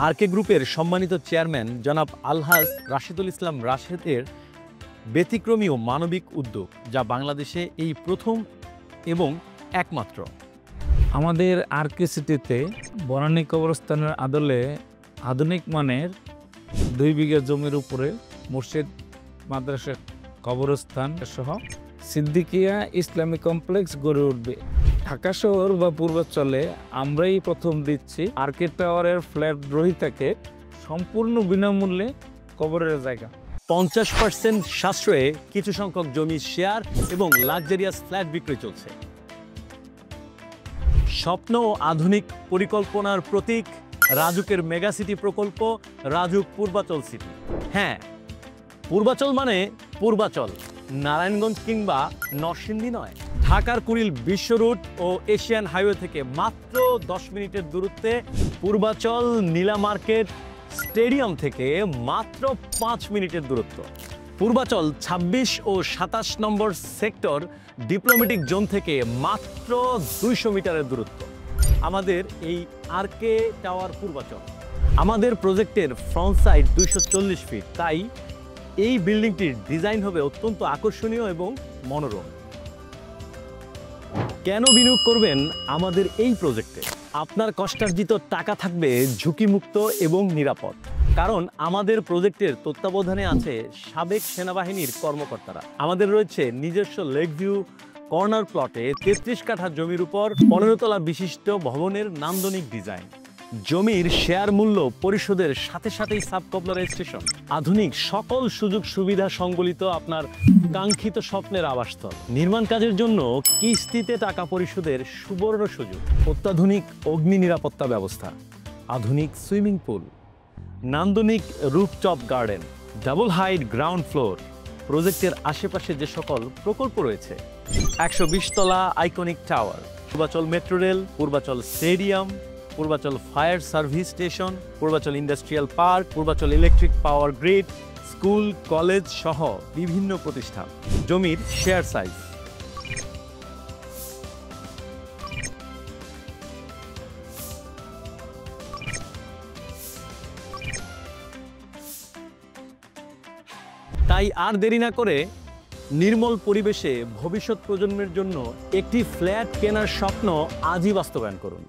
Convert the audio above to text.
আরকে গ্রুপের সম্মানিত চেয়ারম্যান জনাব আলহাজ রাশিদুল ইসলাম রাশেদের ব্যতিক্রমী ও মানবিক উদ্যোগ, যা বাংলাদেশে এই প্রথম এবং একমাত্র। আমাদের আরকে সিটিতে বনানী কবরস্থানের আদলে আধুনিক মানের 2 বিঘা জমির উপরে মসজিদ, মাদ্রাসা, কবরস্থান সহ সিদ্দিকিয়া ইসলামী কমপ্লেক্স গড়ে উঠবে। ঢাকা শহর বা পূর্বাঞ্চলে আমরাই প্রথম দিচ্ছি আরকে টাওয়ারের ফ্ল্যাট গ্রহীতাকে সম্পূর্ণ বিনামূল্যে কবরের জায়গা। 50% সাশ্রয়ে কিছু সংখ্যক জমির শেয়ার এবং লাক্সারিয়াস ফ্ল্যাট বিক্রয় চলছে। স্বপ্ন ও আধুনিক পরিকল্পনার প্রতীক রাজুকের মেগাসিটি প্রকল্প, রাজুক পূর্বাচল সিটি। হ্যাঁ, পূর্বাচল মানে পূর্বাচল, নারায়ণগঞ্জ কিংবা নরসিংদী নয়। ঢাকার কুড়িল বিশ্ব রুট ও এশিয়ান হাইওয়ে থেকে মাত্র 10 মিনিটের দূরত্বে। পূর্বাচল নীলা মার্কেট স্টেডিয়াম থেকে মাত্র 5 মিনিটের দূরত্ব। পূর্বাচল 26 ও 27 নম্বর সেক্টর ডিপ্লোম্যাটিক জোন থেকে মাত্র 200 মিটারের দূরত্ব। আমাদের এই আরকে টাওয়ার পূর্বাচল। আমাদের প্রজেক্টের ফ্রন্ট সাইড 240 ফিট, তাই এই বিল্ডিংটির ডিজাইন হবে অত্যন্ত আকর্ষণীয় এবং মনোরম। কেন বিনিয়োগ করবেন আমাদের এই প্রজেক্টে? আপনার কষ্টার্জিত টাকা থাকবে ঝুঁকিমুক্ত এবং নিরাপদ, কারণ আমাদের প্রজেক্টের তত্ত্বাবধানে আছে সাবেক সেনাবাহিনীর কর্মকর্তারা। আমাদের রয়েছে নিজস্ব লেক ভিউ কর্নার প্লটে 33 কাঠা জমির উপর 15 তলা বিশিষ্ট ভবনের নান্দনিক ডিজাইন। জমির শেয়ার মূল্য পরিশোধের সাথে সাথেই সাবকবলা রেজিস্ট্রেশন। আধুনিক সকল সুযোগ সুবিধা সংবলিত আপনার কাঙ্ক্ষিত স্বপ্নের আবাসস্থল। নির্মাণ কাজের জন্য কিস্তিতে টাকা পরিশোধের সুবর্ণ সুযোগ। অত্যাধুনিক অগ্নি নিরাপত্তা ব্যবস্থা, আধুনিক সুইমিং পুল, নান্দনিক rooftop garden, double height ground floor. প্রজেক্টের আশেপাশে যে সকল প্রকল্প রয়েছে: 120 তলা iconic tower, Purbachal metro rail, Purbachal stadium, Purbachal fire service station, Purbachal industrial park, Purbachal electric power grid, school, college সহ বিভিন্ন প্রতিষ্ঠান। জমির শেয়ার সাইজ তাই আর দেরি না করে নির্মল পরিবেশে ভবিষ্যৎ প্রজন্মের জন্য একটি ফ্ল্যাট কেনার স্বপ্ন আজই বাস্তবায়ন করুন।